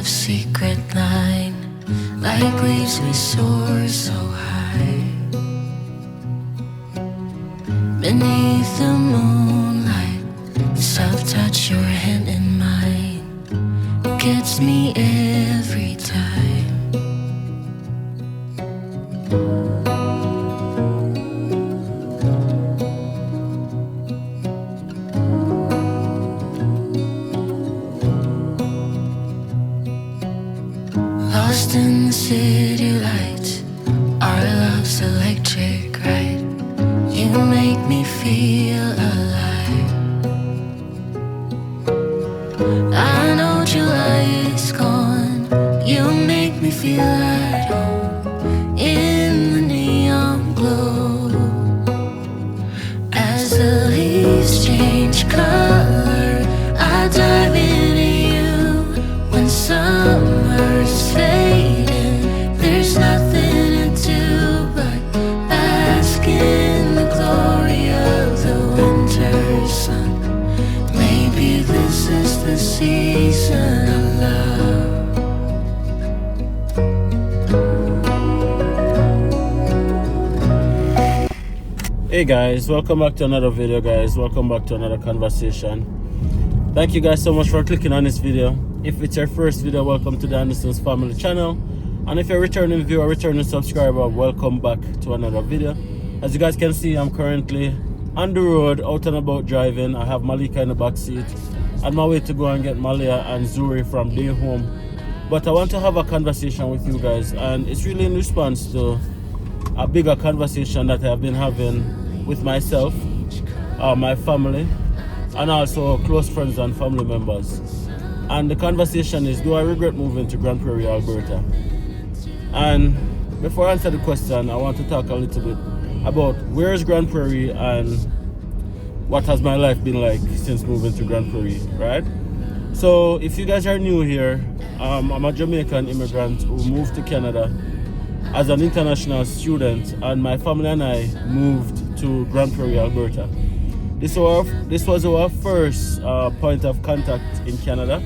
of secret line, like leaves we soar so high. Beneath the moonlight, the soft touch your hand in mine gets me every time. Lost in the city lights, our love's electric, right? You make me feel alive. I know July is gone. You make me feel at home in the neon glow. As the leaves change color, I dive into you. When summer's fading, there's nothing to do but bask in the glory of the winter sun. Maybe this is the season of love. Hey guys, welcome back to another video, guys. Welcome back to another conversation. Thank you guys so much for clicking on this video. If it's your first video, welcome to the Anderson's Family channel. And if you're a returning viewer, returning subscriber, welcome back to another video. As you guys can see, I'm currently on the road, out and about driving. I have Malika in the back seat. On my way to go and get Malia and Zuri from their home. But I want to have a conversation with you guys, and it's really in response to a bigger conversation that I've been having with myself, my family, and also close friends and family members. And the conversation is, do I regret moving to Grande Prairie, Alberta? And before I answer the question, I want to talk a little bit about where is Grande Prairie and what has my life been like since moving to Grande Prairie, right? So if you guys are new here, I'm a Jamaican immigrant who moved to Canada as an international student, and my family and I moved to Grande Prairie, Alberta. This was our first point of contact in Canada,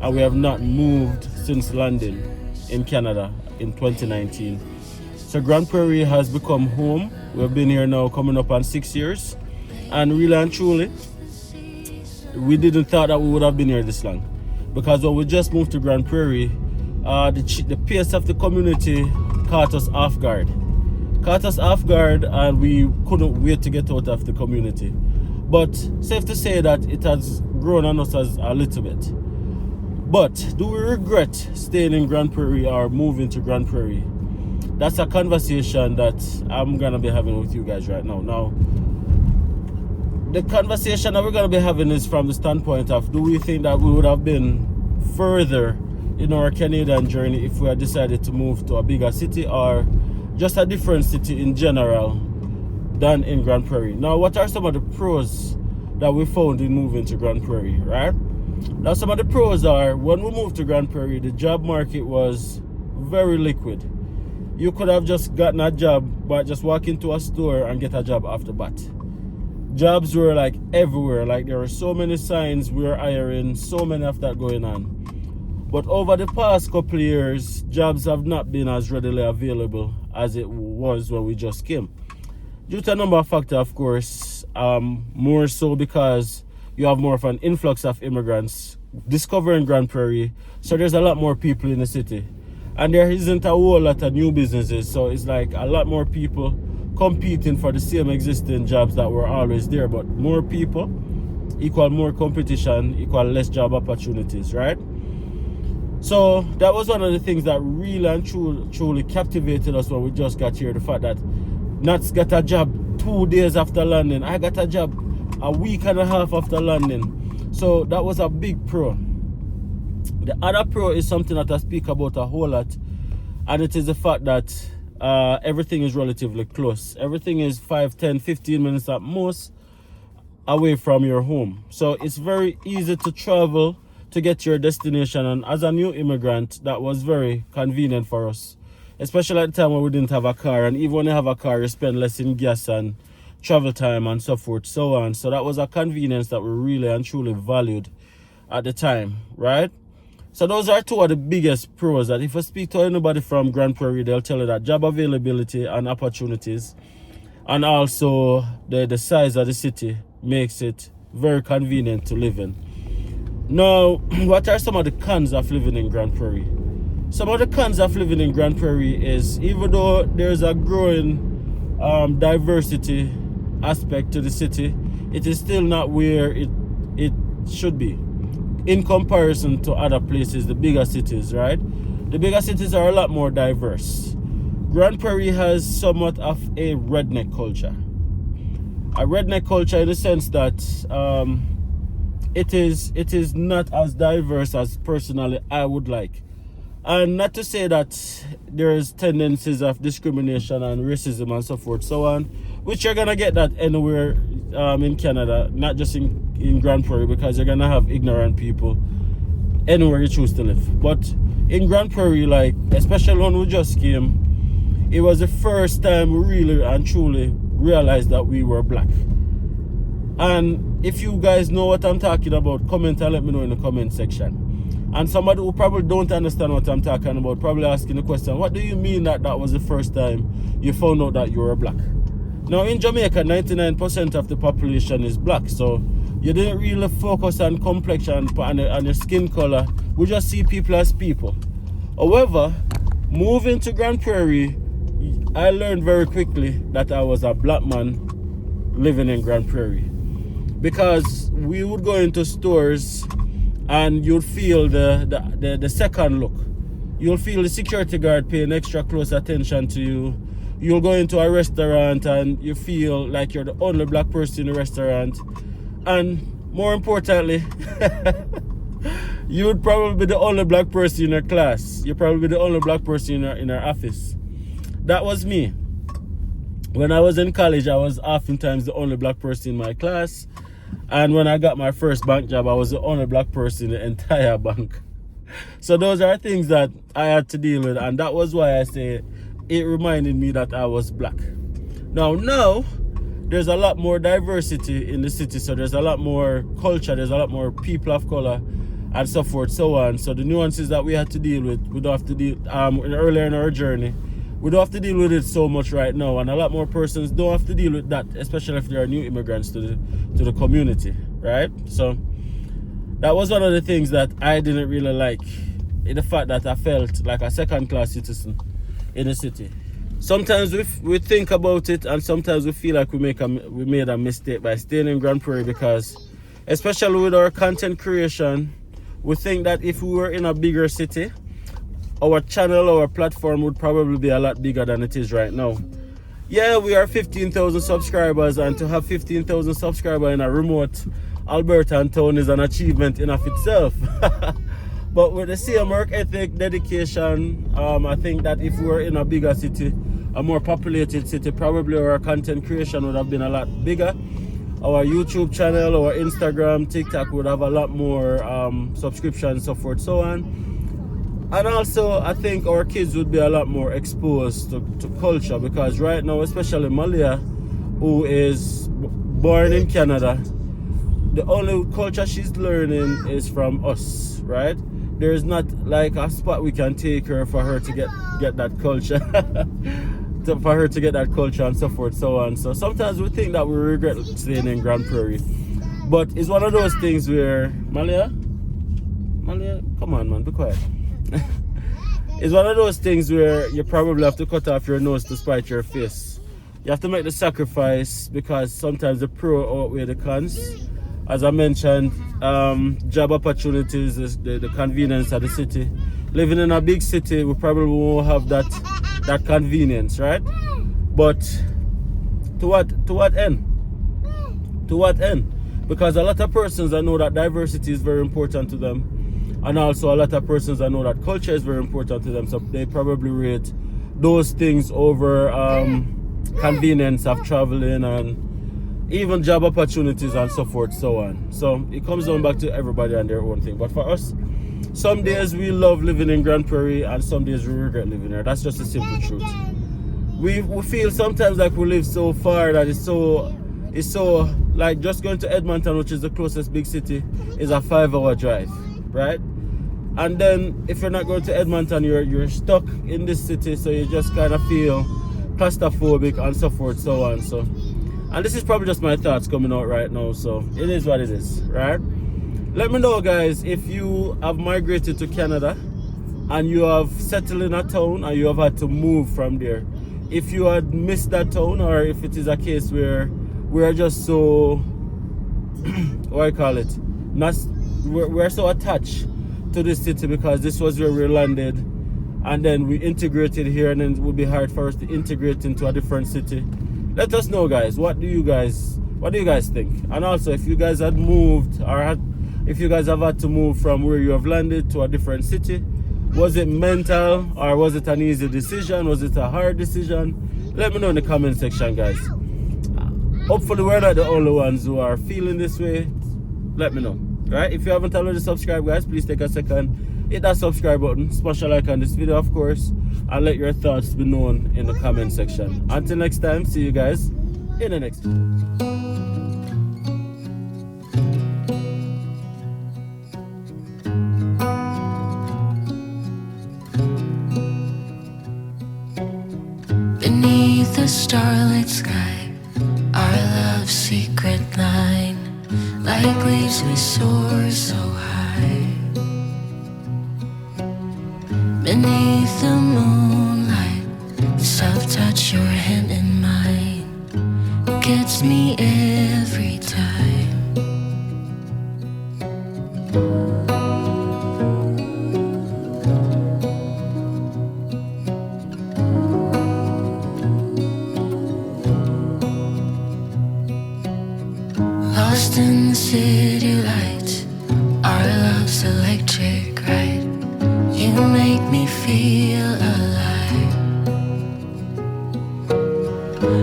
and we have not moved since landing in Canada in 2019. So Grande Prairie has become home. We've been here now coming up on 6 years, and really and truly, we didn't thought that we would have been here this long, because when we just moved to Grande Prairie, the pace of the community caught us off guard. And we couldn't wait to get out of the community. But safe to say that it has grown on us as a little bit. But do we regret staying in Grande Prairie or moving to Grande Prairie? That's a conversation that I'm gonna be having with you guys right now. Now, the conversation that we're gonna be having is from the standpoint of, do we think that we would have been further in our Canadian journey if we had decided to move to a bigger city, or just a different city in general than in Grande Prairie? Now, what are some of the pros that we found in moving to Grande Prairie, right? Now, some of the pros are, when we moved to Grande Prairie, the job market was very liquid. You could have just gotten a job by just walk into a store and get a job after that. Jobs were like everywhere. Like, there were so many signs we were hiring, so many of that going on. But over the past couple of years, jobs have not been as readily available as it was when we just came. Due to a number of factors, of course, more so because you have more of an influx of immigrants discovering Grande Prairie, so there's a lot more people in the city. And there isn't a whole lot of new businesses, so it's like a lot more people competing for the same existing jobs that were always there. But more people equal more competition, equal less job opportunities, right? So that was one of the things that really and truly captivated us when we just got here. The fact that Nats got a job 2 days after landing. I got a job a week and a half after landing. So that was a big pro. The other pro is something that I speak about a whole lot, and it is the fact that everything is relatively close. Everything is 5, 10, 15 minutes at most away from your home. So it's very easy to travel to get to your destination, and as a new immigrant, that was very convenient for us, especially at the time when we didn't have a car. And even when you have a car, you spend less in gas and travel time and so forth, so on. So that was a convenience that we really and truly valued at the time, right? So those are two of the biggest pros. That if I speak to anybody from Grande Prairie, they'll tell you that job availability and opportunities, and also the size of the city makes it very convenient to live in. Now, what are some of the cons of living in Grande Prairie? Some of the cons of living in Grande Prairie is, even though there's a growing diversity aspect to the city, it is still not where it should be in comparison to other places, the bigger cities, right? The bigger cities are a lot more diverse. Grande Prairie has somewhat of a redneck culture. A redneck culture in the sense that it is not as diverse as personally I would like. And not to say that there's tendencies of discrimination and racism and so forth, so on, which you're gonna get that anywhere in Canada, not just in Grande Prairie, because you're gonna have ignorant people anywhere you choose to live. But in Grande Prairie, like, especially when we just came, it was the first time we really and truly realized that we were black. And if you guys know what I'm talking about, comment and let me know in the comment section. And somebody who probably don't understand what I'm talking about, probably asking the question, what do you mean that was the first time you found out that you were black? Now in Jamaica, 99% of the population is black, so you didn't really focus on complexion and your skin color. We just see people as people. However, moving to Grande Prairie, I learned very quickly that I was a black man living in Grande Prairie, because we would go into stores and you'd feel the second look. You'll feel the security guard paying extra close attention to you. You'll go into a restaurant and you feel like you're the only black person in the restaurant. And more importantly, you'd probably be the only black person in your class. You'd probably be the only black person in our office. That was me. When I was in college, I was oftentimes the only black person in my class. And when I got my first bank job, I was the only black person in the entire bank. So those are things that I had to deal with, and that was why I say it reminded me that I was black. Now there's a lot more diversity in the city, so there's a lot more culture, there's a lot more people of color and so forth, so on. So the nuances that we had to deal with, we don't have to deal earlier in our journey. We don't have to deal with it so much right now, and a lot more persons don't have to deal with that, especially if they are new immigrants to the community, right? So that was one of the things that I didn't really like, in the fact that I felt like a second-class citizen in the city. Sometimes we think about it, and sometimes we feel like we made a mistake by staying in Grande Prairie, because especially with our content creation, we think that if we were in a bigger city, our channel, our platform would probably be a lot bigger than it is right now. Yeah, we are 15,000 subscribers, and to have 15,000 subscribers in a remote Alberta town is an achievement in of itself. But with the same work ethic, dedication, I think that if we were in a bigger city, a more populated city, probably our content creation would have been a lot bigger. Our YouTube channel, our Instagram, TikTok would have a lot more subscriptions, so forth, so on. And also, I think our kids would be a lot more exposed to culture, because right now, especially Malia, who is born in Canada, the only culture she's learning is from us, right? There's not like a spot we can take her for her to get that culture, for her to get that culture and so forth, so on. So sometimes we think that we regret staying in Grande Prairie, but it's one of those things where Malia, come on, man, be quiet. It's one of those things where you probably have to cut off your nose to spite your face. You have to make the sacrifice, because sometimes the pro outweigh the cons. As I mentioned, job opportunities, the convenience of the city. Living in a big city, we probably won't have that convenience, right? But to what end? To what end? Because a lot of persons, I know that diversity is very important to them. And also a lot of persons, I know that culture is very important to them, so they probably rate those things over convenience of traveling and even job opportunities and so forth, so on. So it comes down back to everybody and their own thing. But for us, some days we love living in Grande Prairie, and some days we regret living there. That's just the simple truth. We feel sometimes like we live so far that it's so like just going to Edmonton, which is the closest big city, is a 5-hour drive, right? And then if you're not going to Edmonton, you're stuck in this city, so you just kind of feel claustrophobic and so forth, so on. So, and this is probably just my thoughts coming out right now, so it is what it is, right? Let me know, guys, if you have migrated to Canada and you have settled in a town and you have had to move from there. If you had missed that town, or if it is a case where we're just so what I call it, not we're so attached to this city because this was where we landed, and then we integrated here, and then it would be hard for us to integrate into a different city. Let us know, guys. What do you guys think? And also, if you guys had moved, or if you guys have had to move from where you have landed to a different city, was it mental, or was it an easy decision? Was it a hard decision? Let me know in the comment section, guys. Hopefully we're not the only ones who are feeling this way. Let me know. Right? If you haven't already subscribed, guys, please take a second, hit that subscribe button, smash a like on this video, of course, and let your thoughts be known in the comment section. Until next time, see you guys in the next video. Beneath the starlit sky, our love's secret line, like leaves we soar so high. Beneath the moonlight, soft touch your hand in mine, gets me every time. Lost in the city lights, our love's electric, right? You make me feel alive.